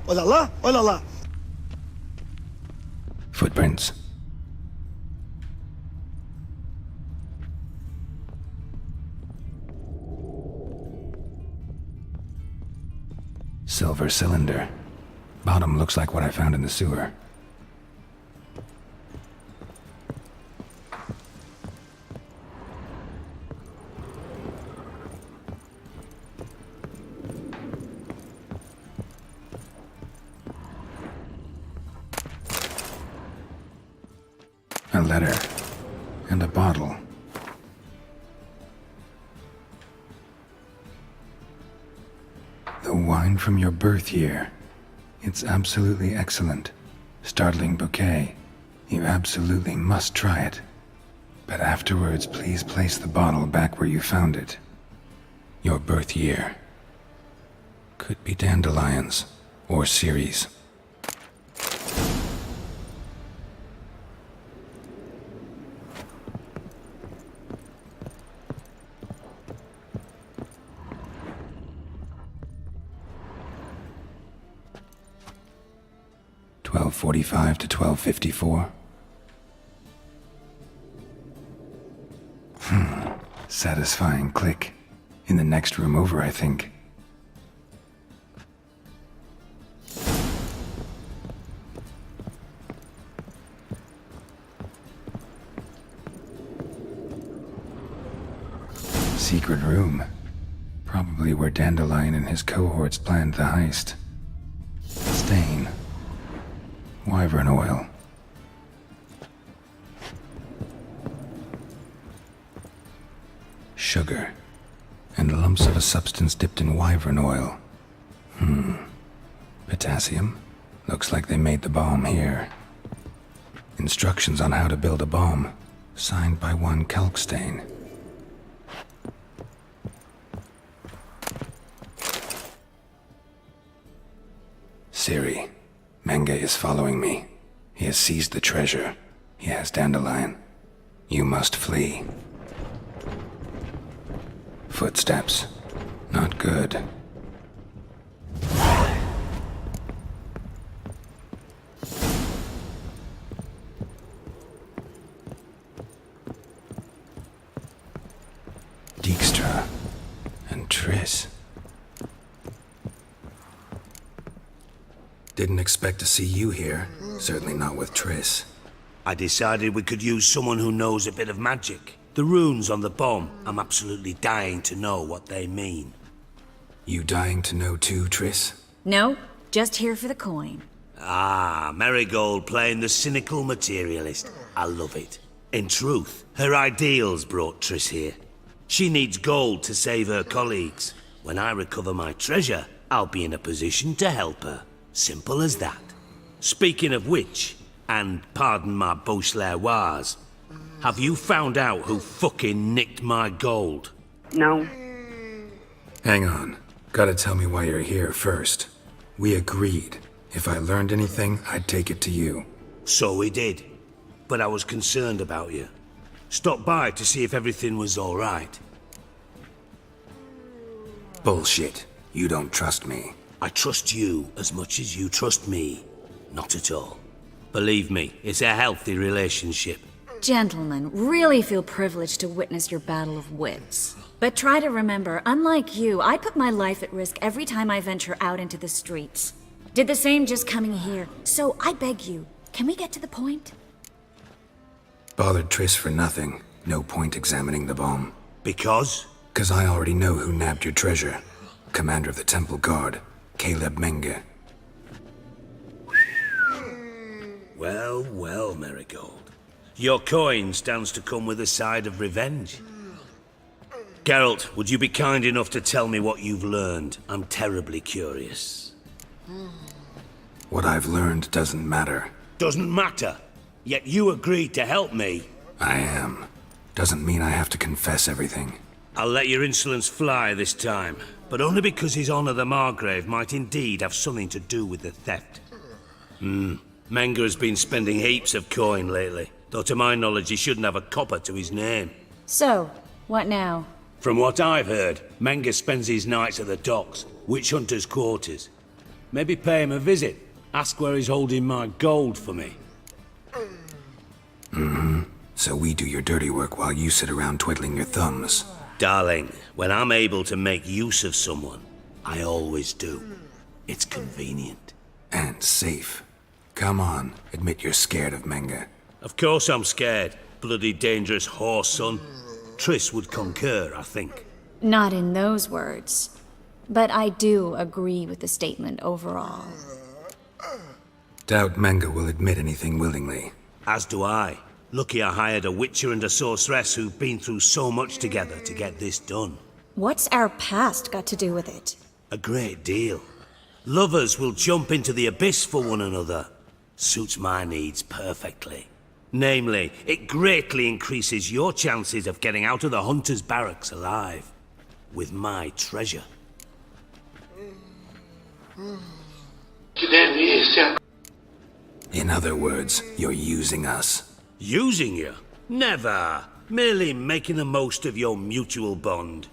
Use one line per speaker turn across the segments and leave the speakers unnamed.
Olha lá, olha lá.
Footprints. Silver cylinder. Bottom looks like what I found in the sewer. A letter. And a bottle. The wine from your birth year. It's absolutely excellent. Startling bouquet. You absolutely must try it. But afterwards, please place the bottle back where you found it. Your birth year. Could be dandelions. Or Ciri's. .45 to 12:54. Satisfying click. In the next room over, I think. Secret room. Probably where Dandelion and his cohorts planned the heist. Stain. Wyvern oil. Sugar. And lumps of a substance dipped in wyvern oil. Potassium? Looks like they made the bomb here. Instructions on how to build a bomb. Signed by one Kalkstain. Ciri. Menge is following me. He has seized the treasure. He has Dandelion. You must flee. Footsteps. Not good. Dijkstra. And Triss. Didn't expect to see you here. Certainly not with Triss.
I decided we could use someone who knows a bit of magic. The runes on the bomb, I'm absolutely dying to know what they mean.
You dying to know too, Triss?
No, just here for the coin.
Ah, Marigold playing the cynical materialist. I love it. In truth, her ideals brought Triss here. She needs gold to save her colleagues. When I recover my treasure, I'll be in a position to help her. Simple as that. Speaking of which, and pardon my Beauclervoise, have you found out who fucking nicked my gold?
No.
Hang on. Gotta tell me why you're here first. We agreed. If I learned anything, I'd take it to you.
So we did. But I was concerned about you. Stopped by to see if everything was all right.
Bullshit. You don't trust me.
I trust you as much as you trust me. Not at all. Believe me, it's a healthy relationship.
Gentlemen, really feel privileged to witness your battle of wits. But try to remember, unlike you, I put my life at risk every time I venture out into the streets. Did the same just coming here. So I beg you, can we get to the point?
Bothered Triss for nothing. No point examining the bomb.
Because?
'Cause I already know who nabbed your treasure. Commander of the Temple Guard, Caleb Menge.
Well, well, Marigold. Your coin stands to come with a side of revenge. Geralt, would you be kind enough to tell me what you've learned? I'm terribly curious.
What I've learned doesn't matter.
Doesn't matter. Yet you agreed to help me.
I am. Doesn't mean I have to confess everything.
I'll let your insolence fly this time, but only because His Honor the Margrave might indeed have something to do with the theft. Menge has been spending heaps of coin lately, though to my knowledge he shouldn't have a copper to his name.
So, what now?
From what I've heard, Menge spends his nights at the docks, witch hunters' quarters. Maybe pay him a visit. Ask where he's holding my gold for me.
So we do your dirty work while you sit around twiddling your thumbs.
Darling, when I'm able to make use of someone, I always do. It's convenient.
And safe. Come on, admit you're scared of Menge.
Of course I'm scared. Bloody dangerous horse, son. Triss would concur, I think.
Not in those words. But I do agree with the statement overall.
Doubt Menge will admit anything willingly.
As do I. Lucky I hired a witcher and a sorceress who've been through so much together to get this done.
What's our past got to do with it?
A great deal. Lovers will jump into the abyss for one another. Suits my needs perfectly. Namely, it greatly increases your chances of getting out of the hunter's barracks alive. With my treasure.
In other words, you're using us.
Using you? Never. Merely making the most of your mutual bond.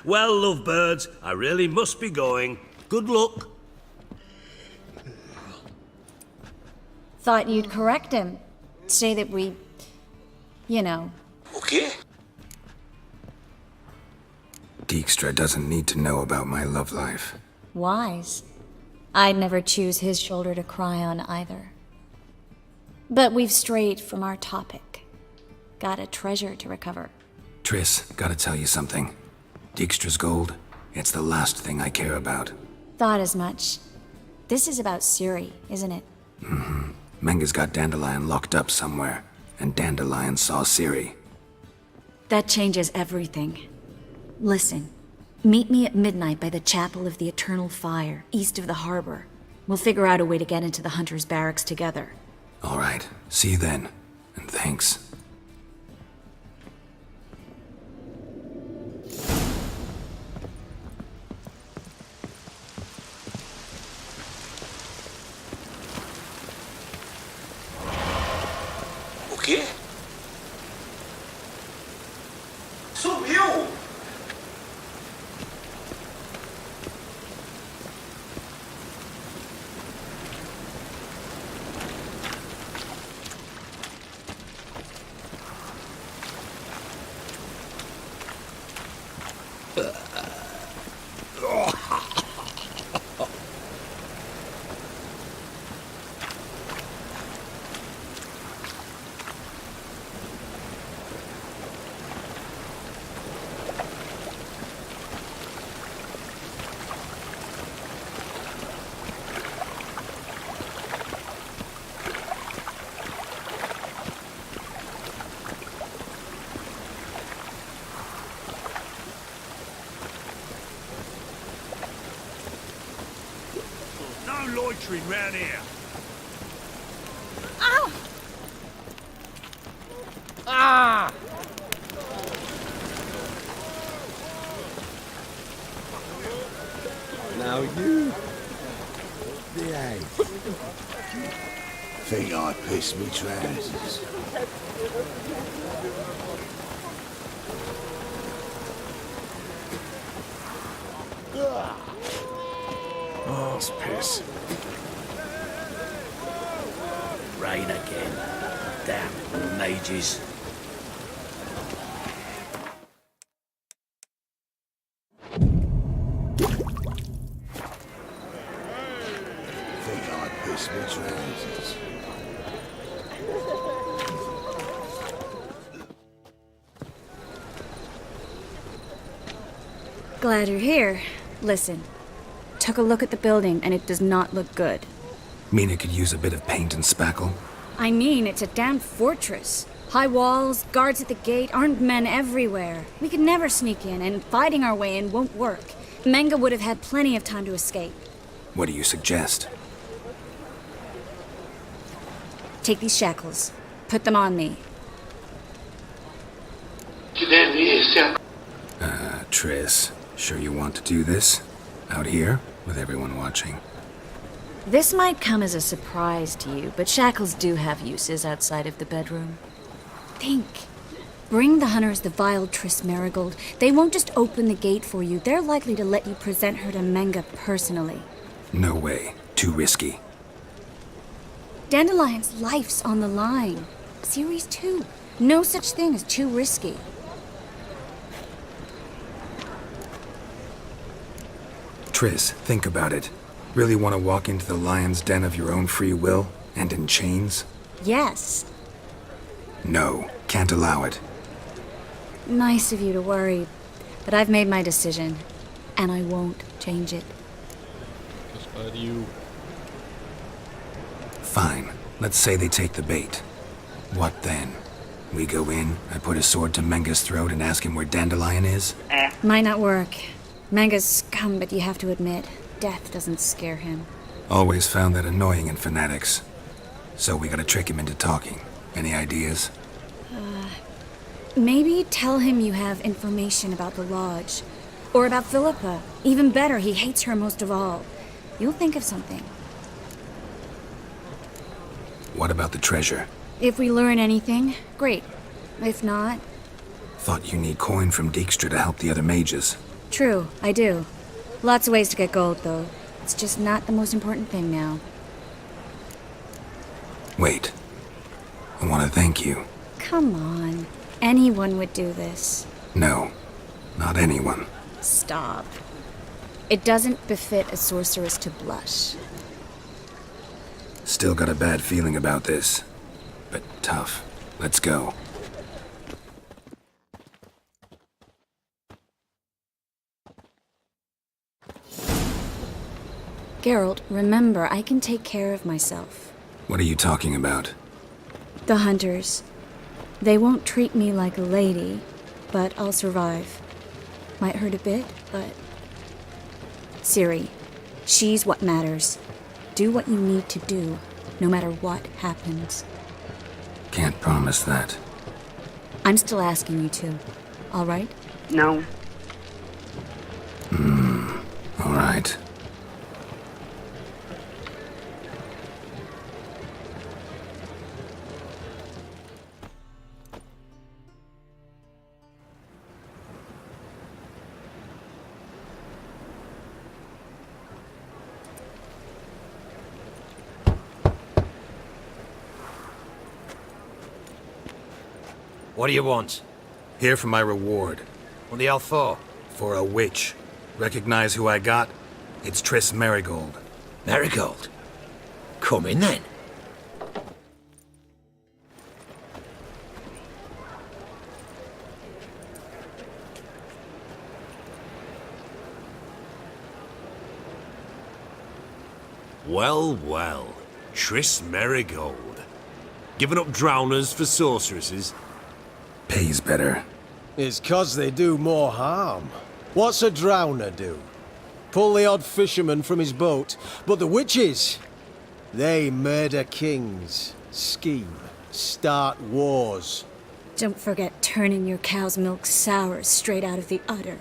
Well, lovebirds, I really must be going. Good luck.
Thought you'd correct him. Say that we... you know.
Okay.
Dijkstra doesn't need to know about my love life.
Wise. I'd never choose his shoulder to cry on either. But we've strayed from our topic. Got a treasure to recover.
Triss, gotta tell you something. Dijkstra's gold, it's the last thing I care about.
Thought as much. This is about Ciri, isn't it?
Menge's got Dandelion locked up somewhere, and Dandelion saw Ciri.
That changes everything. Listen, meet me at midnight by the Chapel of the Eternal Fire, east of the harbor. We'll figure out a way to get into the Hunter's barracks together.
All right, see you then, and thanks.
Okay. Subiu! No loitering round here.
Ow!
Ah! Now you behave.
Think I pissed me trousers. Arse piss.
Rain again. Damn mages.
Think I pissed me trousers.
Glad you're here. Listen, took a look at the building and it does not look good.
Mean it could use a bit of paint and spackle?
I mean, it's a damn fortress. High walls, guards at the gate, armed men everywhere. We could never sneak in, and fighting our way in won't work. Menge would have had plenty of time to escape.
What do you suggest?
Take these shackles. Put them on me.
Triss, sure you want to do this? Out here, with everyone watching?
This might come as a surprise to you, but shackles do have uses outside of the bedroom. Think. Bring the hunters the vile Triss Marigold. They won't just open the gate for you. They're likely to let you present her to Menge personally.
No way. Too risky.
Dandelion's life's on the line. Ciri's too. No such thing as too risky.
Triss, think about it. Really want to walk into the lion's den of your own free will, and in chains?
Yes.
No, can't allow it.
Nice of you to worry, but I've made my decision, and I won't change it.
Fine. Let's say they take the bait. What then? We go in, I put a sword to Menga's throat and ask him where Dandelion is?
Might not work. Manga's scum, but you have to admit, death doesn't scare him.
Always found that annoying in fanatics. So we gotta trick him into talking. Any ideas?
Maybe tell him you have information about the lodge. Or about Philippa. Even better, he hates her most of all. You'll think of something.
What about the treasure?
If we learn anything, great. If not,
Thought you need coin from Dijkstra to help the other mages.
true, I do. Lots of ways to get gold, though. It's just not the most important thing now.
Wait. I want to thank you.
Come on. Anyone would do this.
No, not anyone.
Stop. It doesn't befit a sorceress to blush.
Still got a bad feeling about this. But tough. Let's go.
Geralt, remember, I can take care of myself.
What are you talking about?
The hunters. They won't treat me like a lady, but I'll survive. Might hurt a bit, but... Ciri, she's what matters. Do what you need to do, no matter what happens.
Can't promise that.
I'm still asking you to, all right?
No.
All right.
What do you want?
Here for my reward.
What the hell for?
For a witch. Recognize who I got? It's Triss Merigold.
Marigold. Come in then.
Well, well. Triss Merigold. Giving up drowners for sorceresses?
Pays better.
It's 'cause they do more harm. What's a drowner do? Pull the odd fisherman from his boat. But the witches, they murder kings, scheme, start wars.
Don't forget turning your cow's milk sour straight out of the udder.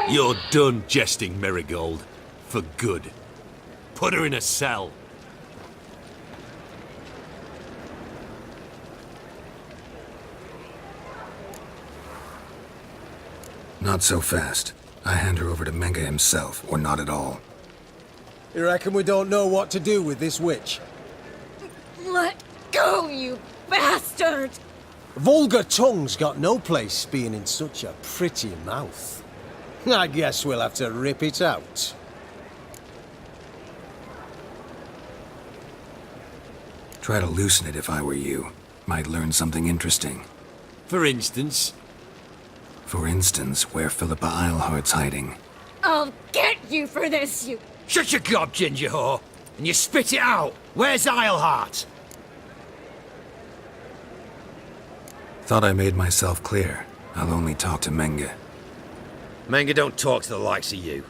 You're done jesting, Merigold. For good. Put her in a cell.
Not so fast. I hand her over to Menga himself, or not at all.
You reckon we don't know what to do with this witch?
Let go, you bastard!
Vulgar tongue's got no place being in such a pretty mouth. I guess we'll have to rip it out.
Try to loosen it if I were you. Might learn something interesting.
For instance,
For instance, where Philippa Eilhart's hiding.
I'll get you for this, you...
Shut your gob, ginger whore, and you spit it out. Where's Eilhart?
Thought I made myself clear. I'll only talk to Menga.
Manga don't talk to the likes of you.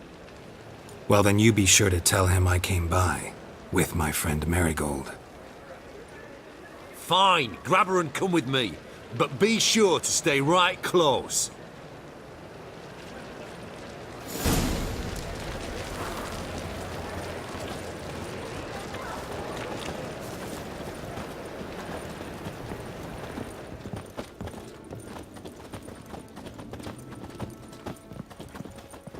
Well, then you be sure to tell him I came by. With my friend Merigold.
fine, grab her and come with me. But be sure to stay right close.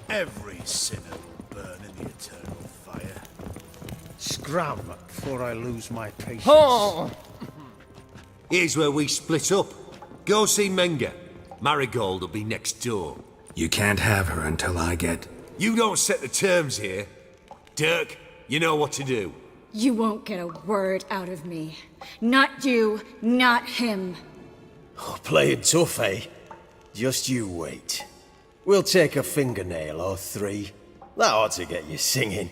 Every sinner will burn in the eternal fire.
scram before I lose my patience.
Oh!
Here's where we split up. Go see Menga. Marigold will be next door.
You can't have her until I get...
You don't set the terms here. Dirk, you know what to do.
You won't get a word out of me. Not you, not him.
Oh, playing tough, eh? Just you wait. We'll take a fingernail or three. That ought to get you singing.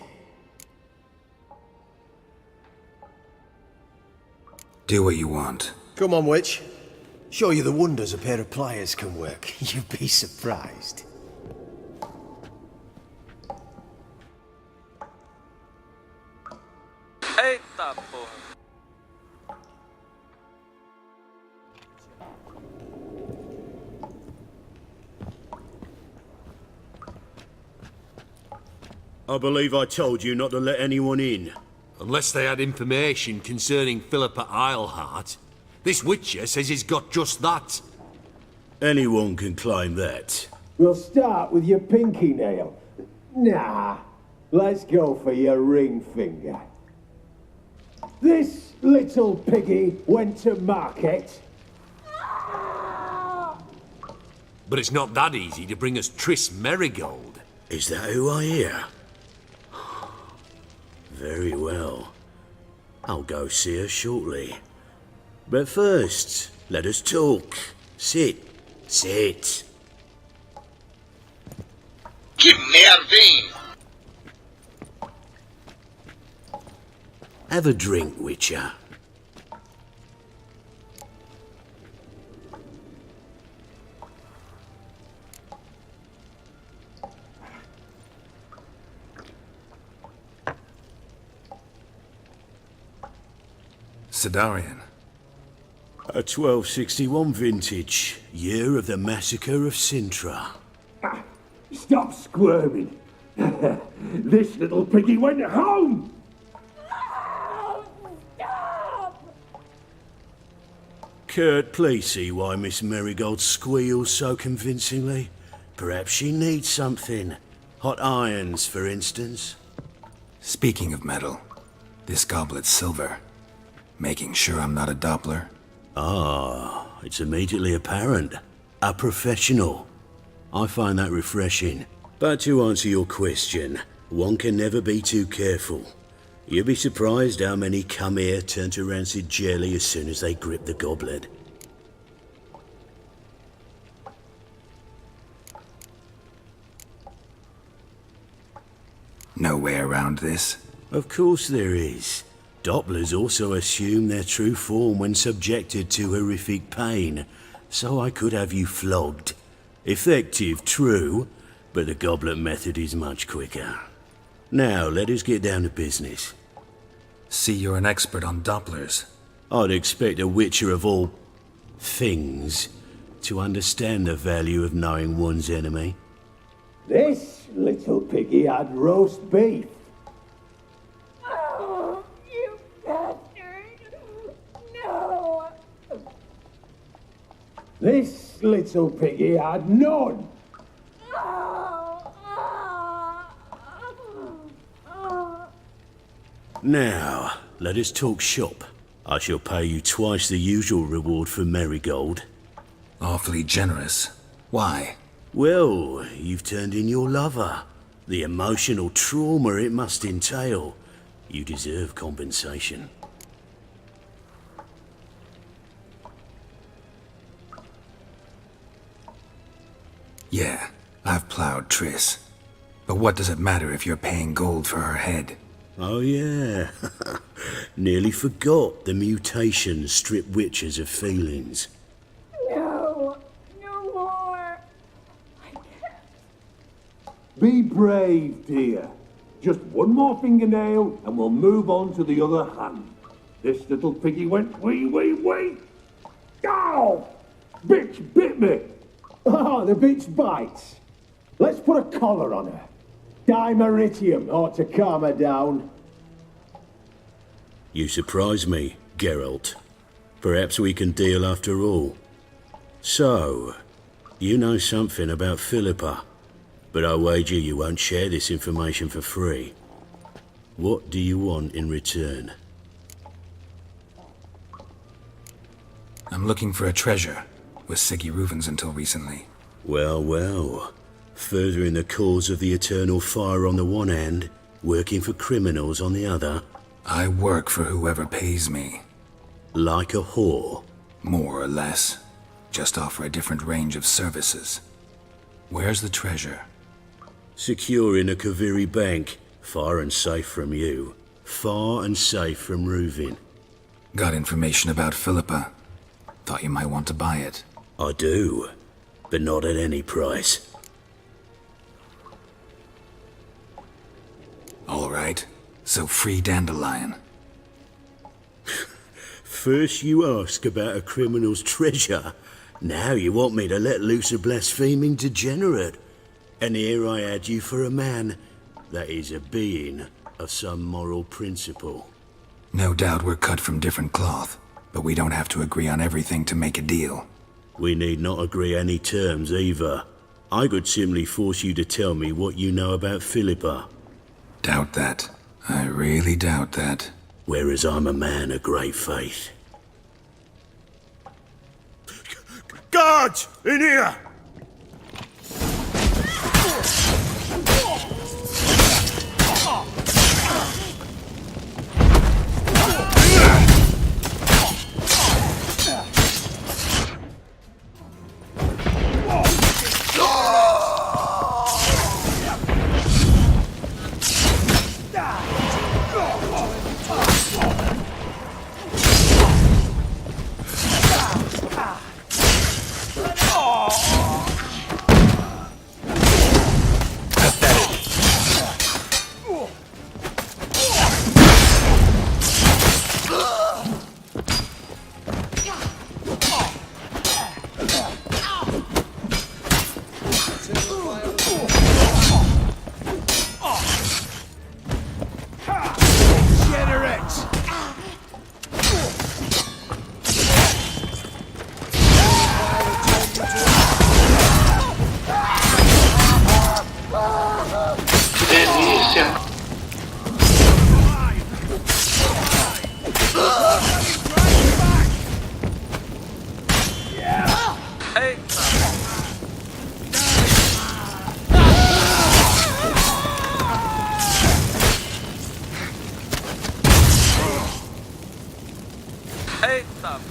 Do what you want.
Come on, witch. Show you the wonders a pair of pliers can work. You'd be surprised.
Eita porra.
I believe I told you not to let anyone in.
Unless they had information concerning Philippa Eilhart. This witcher says he's got just that.
Anyone can claim that.
We'll start with your pinky nail. Nah, let's go for your ring finger. This little piggy went to market.
But it's not that easy to bring us Triss Merigold.
Is that who I hear? Very well. I'll go see her shortly. But first, let us talk. Sit. Sit.
Que merda, hein?
Have a drink, Witcher.
Sidarian.
A 1261 vintage, year of the massacre of Sintra.
Stop squirming. This little piggy went home.
Kurt, please see why Miss Merigold squeals so convincingly. Perhaps she needs something. Hot irons, for instance.
Speaking of metal, this goblet's silver. Making sure I'm not a Doppler.
Ah, it's immediately apparent. A professional. I find that refreshing. But to answer your question, one can never be too careful. You'd be surprised how many come here turn to rancid jelly as soon as they grip the goblet.
No way around this.
Of course there is. Dopplers also assume their true form when subjected to horrific pain, so I could have you flogged. Effective, true, but the goblet method is much quicker. Now, let us get down to business.
See, you're an expert on Dopplers.
I'd expect a witcher of all things to understand the value of knowing one's enemy.
This little piggy had roast beef.
Oh, you bastard! No!
This little piggy had none.
Now, let us talk shop. I shall pay you twice the usual reward for Merigold.
Awfully generous. Why?
Well, you've turned in your lover. The emotional trauma it must entail. You deserve compensation.
Yeah, I've plowed Triss. But what does it matter if you're paying gold for her head?
Oh yeah, nearly forgot the mutations strip witches of feelings.
No! No more! I can't.
Be brave, dear. Just one more fingernail and we'll move on to the other hand. This little piggy went wee. Ow! Bitch bit me. Oh, the bitch bites. Let's put a collar on her. Dimeritium ought to calm her down.
You surprise me, Geralt. Perhaps we can deal after all. So, you know something about Philippa, but I wager you won't share this information for free. What do you want in return?
I'm looking for a treasure. Was Sigi Reuven's until recently.
Well, well. Furthering the cause of the eternal fire on the one hand, working for criminals on the other.
I work for whoever pays me.
Like a whore.
More or less. Just offer a different range of services. Where's the treasure?
Secure in a Kaviri bank. Far and safe from you. Far and safe from Reuven.
Got information about Philippa. Thought you might want to buy it.
I do, but not at any price.
All right. So free Dandelion.
First you ask about a criminal's treasure. Now you want me to let loose a blaspheming degenerate. And here I had you for a man. That is a being of some moral principle.
No doubt we're cut from different cloth, but we don't have to agree on everything to make a deal.
We need not agree any terms either. I could simply force you to tell me what you know about Philippa.
Doubt that. I really doubt that.
Whereas I'm a man of great faith. Guards! In here!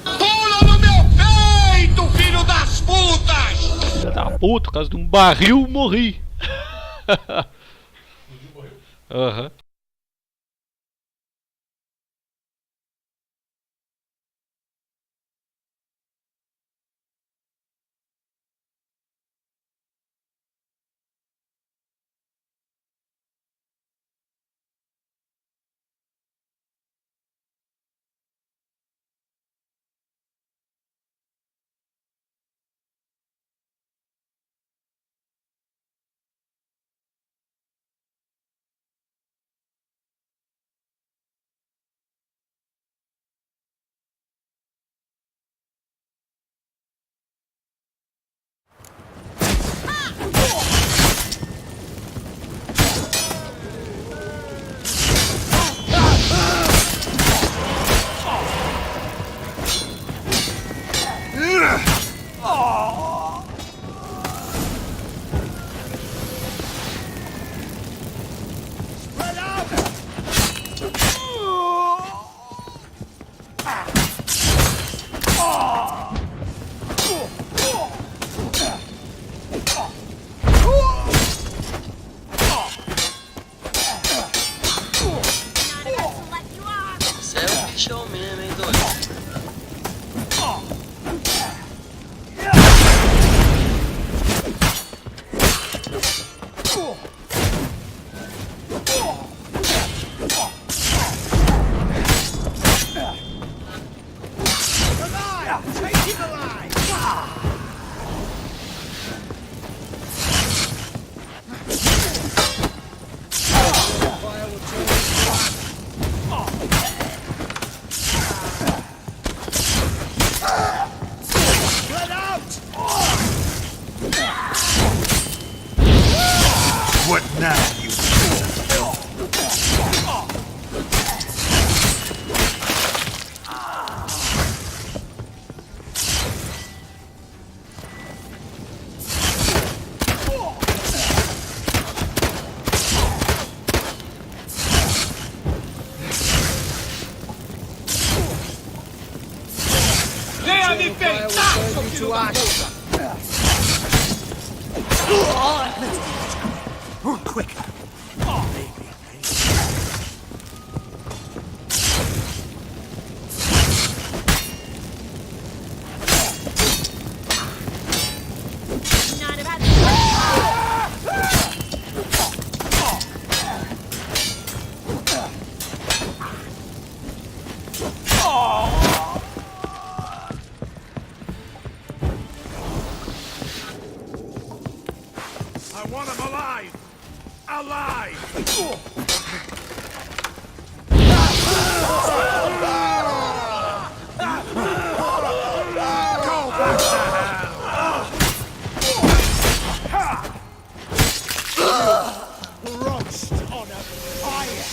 Pula no meu peito, filho das putas!
Filha da puta, por causa de um barril morri. Aham.
What now, you piece of filth?
Quicker.
Not about
I want him alive! Alive! Go back to hell! Roast on a fire!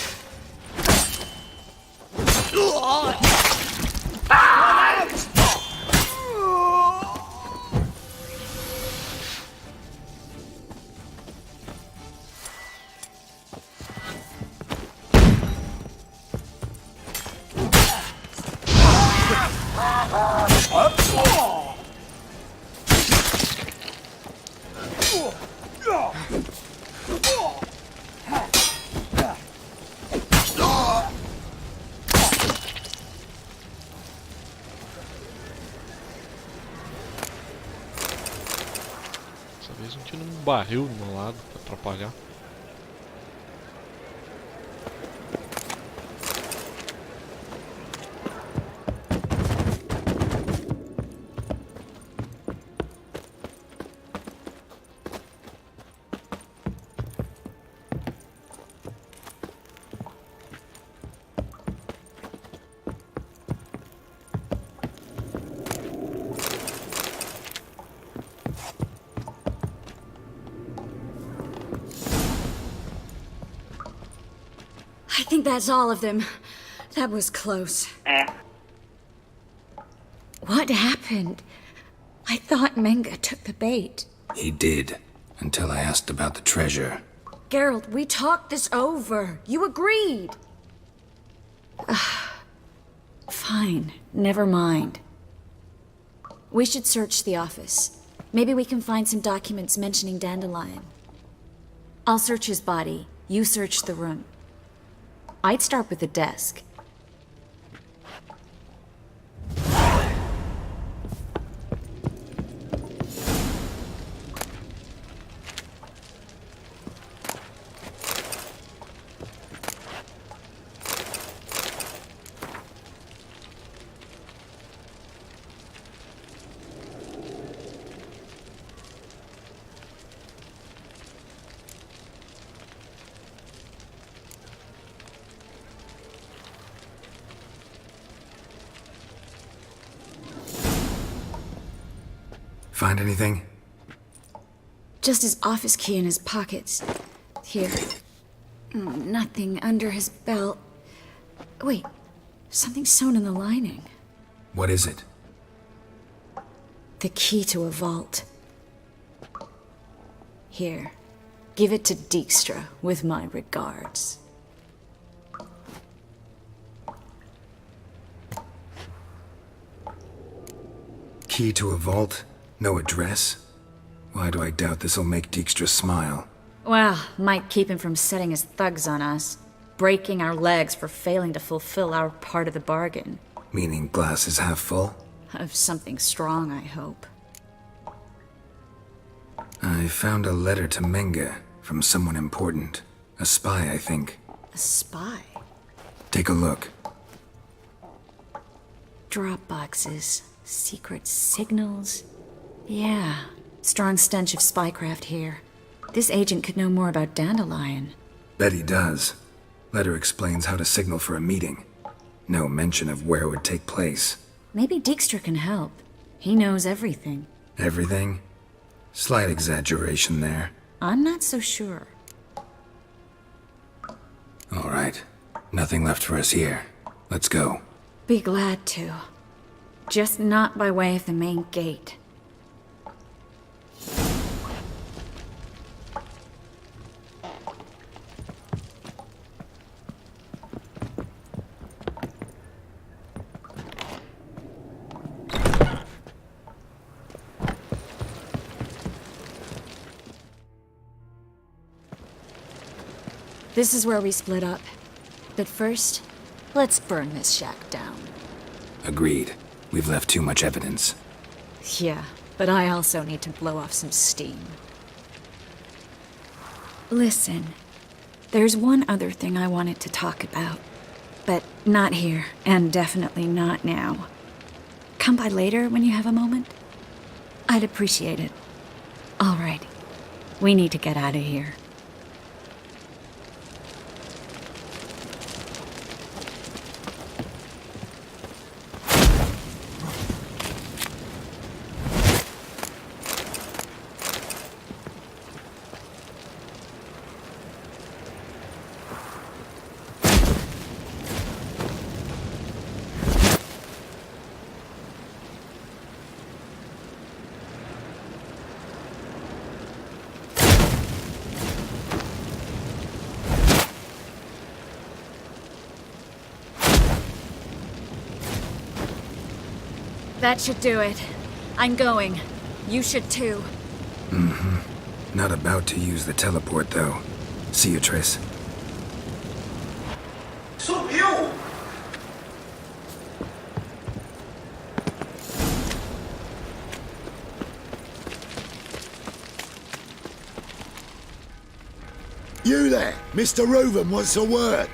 Dessa vez não tinha um barril do meu lado pra atrapalhar.
I think that's all of them. That was close. What happened? I thought Menga took the bait.
He did, until I asked about the treasure.
Geralt, we talked this over. You agreed. Fine, never mind. We should search the office. Maybe we can find some documents mentioning Dandelion. I'll search his body. You search the room. I'd start with the desk.
Find anything?
Just his office key in his pockets. Here. Nothing under his belt. Wait, something sewn in the lining.
What is it?
The key to a vault. Here. Give it to Dijkstra with my regards.
Key to a vault? No address? Why do I doubt this'll make Dijkstra smile?
Well, might keep him from setting his thugs on us. Breaking our legs for failing to fulfill our part of the bargain.
Meaning glass is half full?
Of something strong, I hope.
I found a letter to Menga from someone important. A spy, I think.
A spy?
Take a look.
Drop boxes. Secret signals. Yeah. Strong stench of spycraft here. This agent could know more about Dandelion.
Bet he does. Letter explains how to signal for a meeting. No mention of where it would take place.
Maybe Dijkstra can help. He knows everything.
Everything? Slight exaggeration there.
I'm not so sure.
All right. Nothing left for us here. Let's go.
Be glad to. Just not by way of the main gate. This is where we split up. But first, let's burn this shack down.
Agreed. We've left too much evidence.
Yeah, but I also need to blow off some steam. Listen, there's one other thing I wanted to talk about. But not here, and definitely not now. Come by later when you have a moment? I'd appreciate it. All right. We need to get out of here. That should do it. I'm going. You should too.
Not about to use the teleport, though. See you, Triss.
Subiu!
You there! Mr. Reuven wants a word.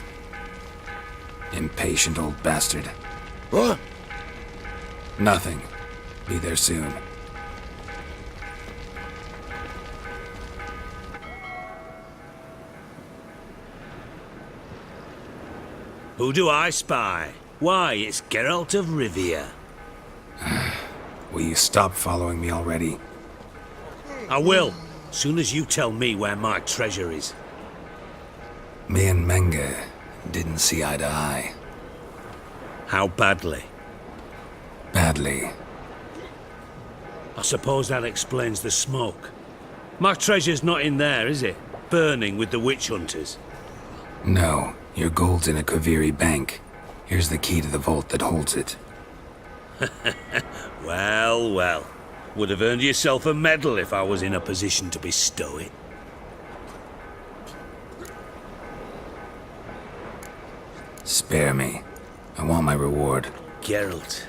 Impatient old bastard.
What?
Nothing. Be there soon.
Who do I spy? Why, it's Geralt of Rivia.
Will you stop following me already?
I will, soon as you tell me where my treasure is.
Me and Menge didn't see eye to eye.
How badly?
Badly.
I suppose that explains the smoke. My treasure's not in there, is it? Burning with the witch hunters.
No, your gold's in a Kaviri bank. Here's the key to the vault that holds it.
Well, well. Would have earned yourself a medal if I was in a position to bestow it.
Spare me. I want my reward.
Geralt,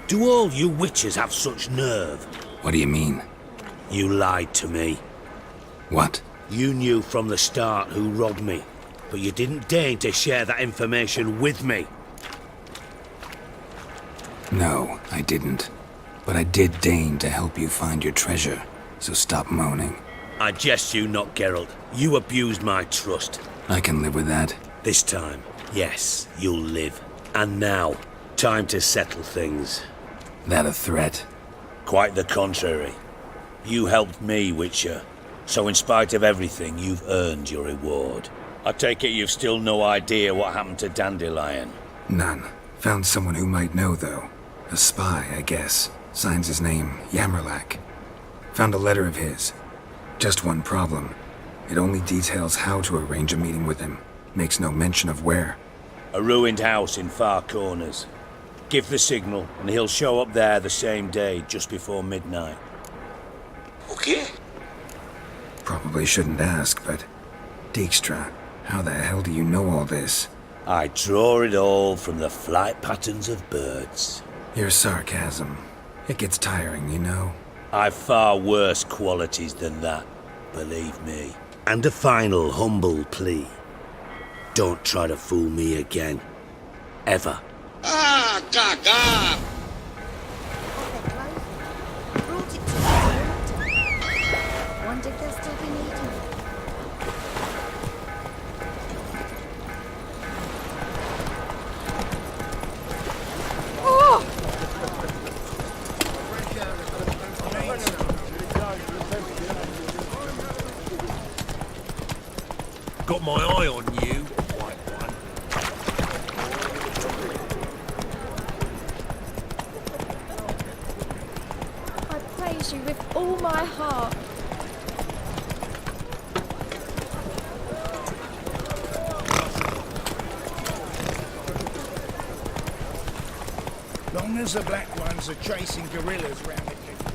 do all you witches have such nerve?
What do you mean?
You lied to me.
What?
You knew from the start who robbed me, but you didn't deign to share that information with me.
No, I didn't. But I did deign to help you find your treasure, so stop moaning.
I jest you not, Geralt. You abused my trust.
I can live with that.
This time, yes, you'll live. And now, time to settle things.
That a threat?
Quite the contrary. You helped me, Witcher. So in spite of everything, you've earned your reward. I take it you've still no idea what happened to Dandelion.
None. Found someone who might know, though. A spy, I guess. Signs his name, Yammerlak. Found a letter of his. Just one problem. It only details how to arrange a meeting with him. Makes no mention of where.
A ruined house in Far Corners. Give the signal, and he'll show up there the same day, just before midnight.
Okay.
Probably shouldn't ask, but... Dijkstra, how the hell do you know all this?
I draw it all from the flight patterns of birds.
Your sarcasm. It gets tiring, you know?
I've far worse qualities than that, believe me. And a final humble plea. Don't try to fool me again. Ever.
Ah, cagar!
Wonder if they'll still be needing it.
Got my eye on you, white one.
I praise you with all my heart.
Long as the black ones are chasing gorillas round the kingdom.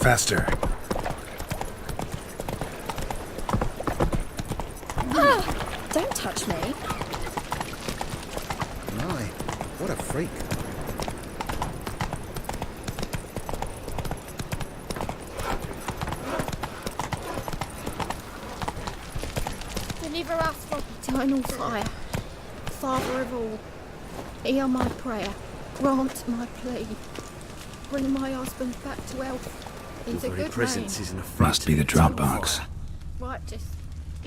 Faster.
Don't touch me.
My, what a freak.
Deliver us from eternal fire. Father of all, hear my prayer. Grant my plea. Bring my husband back to health. He's a
Your very
good
presence
man.
is an affront
Must be the
to eternal
Dropbox.
fire.
Righteous.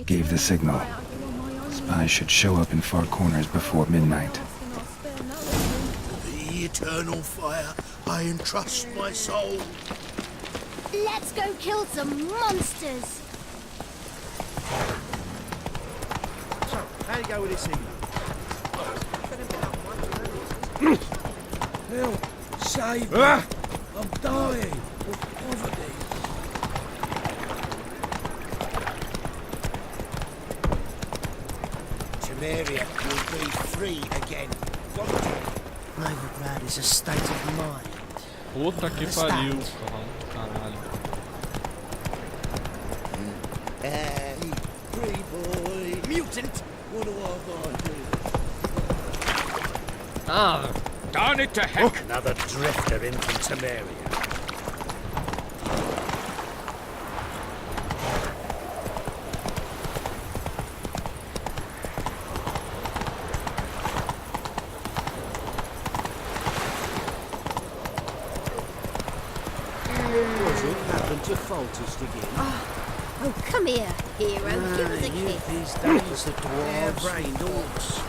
Gave the
Eternal
signal.
fire, you are my only
Spies should show up in far corners before midnight.
last and I'll spare no one.
The eternal fire, I entrust my soul.
Let's go kill some monsters!
So, how you go with this evening?
Help! Save me! I'm dying of poverty.
Temeria will be free again. Novigrad is a state of mind.
Puta que pariu. Caralho.
Hey, free boy. Mutant! What do I do?
Ah,
Darn it to heck! Another drifter in from Temeria.
What's it happened to falters again?
Oh, come here, hero. Give us a kick.
These days the dwarves rained orcs.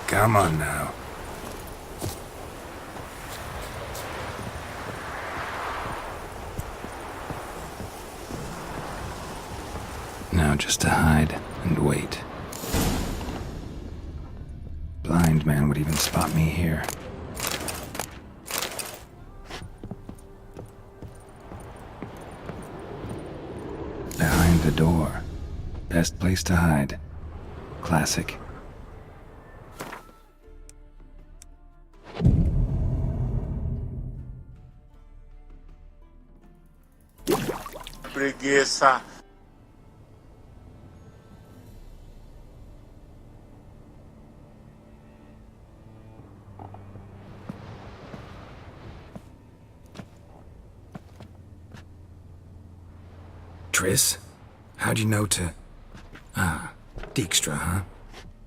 Come on now. Now just to hide and wait. Blind man would even spot me here. Behind the door. Best place to hide. Classic.
Preguiça.
Triss? How'd you know to... Ah, Dijkstra, huh?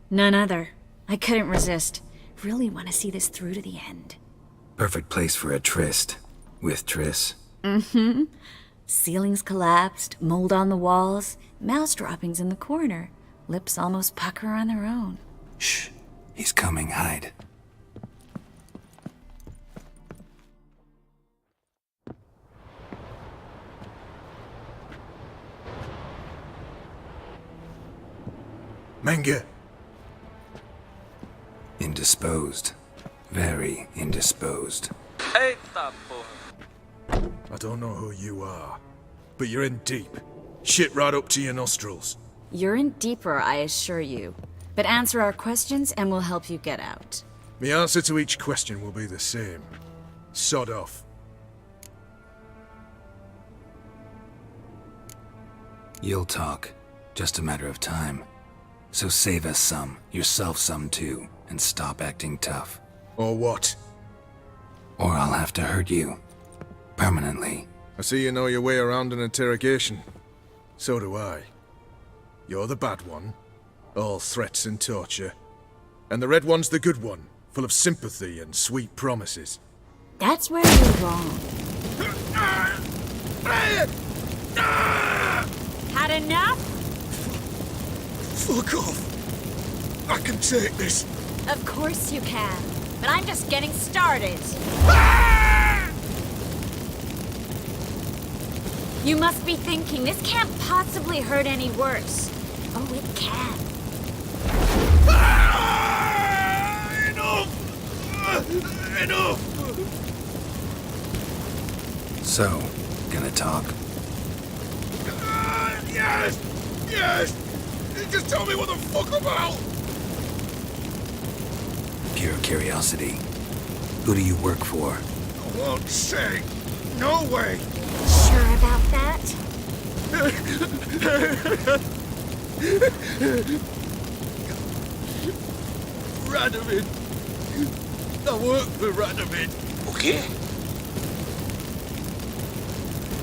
None other. I couldn't resist. Really want to see this through to the end.
Perfect place for a tryst. With Triss.
Mm-hmm. Ceilings collapsed, mold on the walls, mouse droppings in the corner. Lips almost pucker on their own.
Shh. He's coming, hide.
Menge.
Indisposed. Very indisposed.
I don't know who you are, but you're in deep. Shit right up to your nostrils.
You're in deeper, I assure you. But answer our questions and we'll help you get out.
The answer to each question will be the same. Sod off.
You'll talk. Just a matter of time. So save us some, yourself some too, and stop acting tough.
Or what?
Or I'll have to hurt you. Permanently.
I see you know your way around an interrogation. So do I. You're the bad one. All threats and torture. And the red one's the good one, full of sympathy and sweet promises.
That's where you're wrong. Had enough?
Fuck off! I can take this.
Of course you can. But I'm just getting started. You must be thinking, this can't possibly hurt any worse. Oh, it can.
Enough! Enough!
So, gonna talk?
Yes! Yes! Just tell me what the fuck about!
Pure curiosity. Who do you work for?
I won't say. No way!
Sure about that?
Radovid. I work for Radovid.
Okay.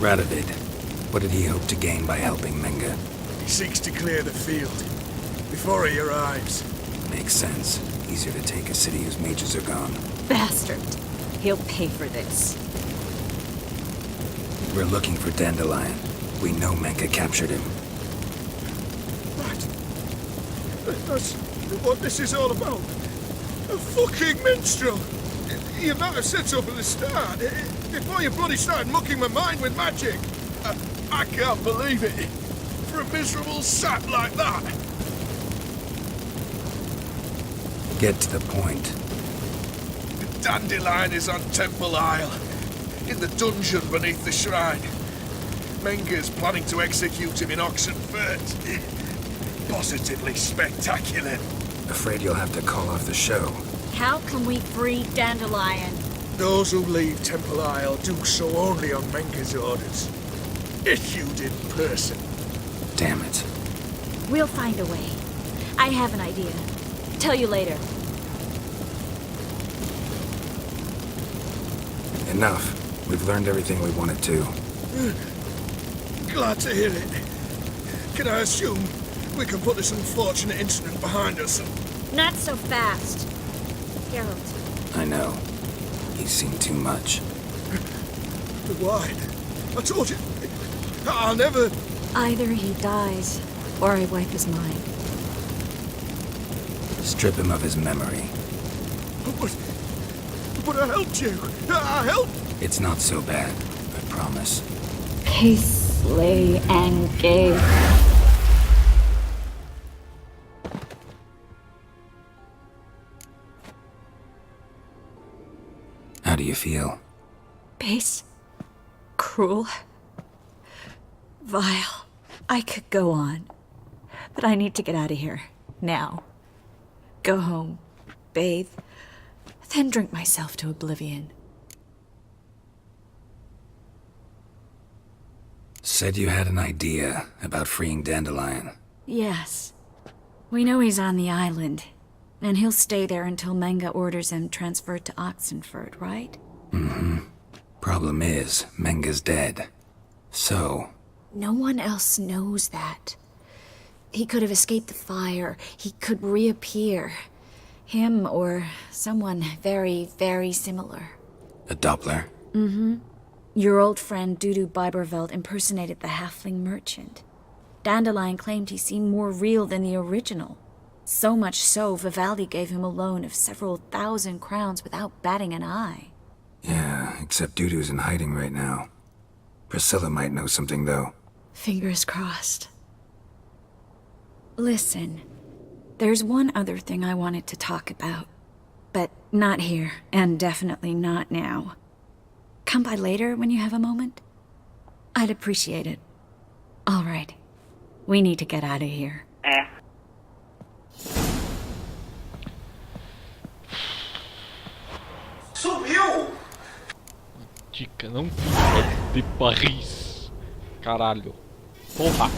Radovid. What did he hope to gain by helping Menga?
He seeks to clear the field before he arrives.
Makes sense. Easier to take a city whose mages are gone.
Bastard. He'll pay for this.
We're looking for Dandelion. We know Menga captured him.
Right. That's what this is all about. A fucking minstrel. You might have said so from the start. Before you bloody started mucking my mind with magic. I can't believe it. For a miserable sap like that.
Get to the point.
Dandelion is on Temple Isle, in the dungeon beneath the shrine. Menga's planning to execute him in Oxenfurt. Positively spectacular.
Afraid you'll have to call off the show.
How can we free Dandelion?
Those who leave Temple Isle do so only on Menga's orders. Issued in person.
Damn it.
We'll find a way. I have an idea. Tell you later.
Enough. We've learned everything we wanted to.
Glad to hear it. Can I assume we can put this unfortunate incident behind us?
Not so fast. Geralt.
I know. He's seen too much.
But why? I told you. I'll never...
Either he dies, or I wipe his mind.
Strip him of his memory.
But I helped you. I helped.
It's not so bad, I promise.
Peace, lay, and gave.
How do you feel?
Base. Cruel. Vile. I could go on. But I need to get out of here. Now. Go home. Bathe. Then drink myself to oblivion.
Said you had an idea about freeing Dandelion.
Yes. We know he's on the island. And he'll stay there until Menga orders him transferred to Oxenfurt, right?
Mm-hmm. Problem is, Menga's dead. So...
No one else knows that. He could have escaped the fire. He could reappear. Him or someone very, very similar.
A Doppler?
Mm-hmm. Your old friend Dudu Biberveld impersonated the halfling merchant. Dandelion claimed he seemed more real than the original. So much so, Vivaldi gave him a loan of several thousand crowns without batting an eye.
Yeah, except Dudu's in hiding right now. Priscilla might know something, though.
Fingers crossed. Listen, there's one other thing I wanted to talk about. But not here, and definitely not now. Come by later when you have a moment? I'd appreciate it. All right. We need to get out of here.
Subiu!
Dica, não fuja de Paris. Caralho. Porra.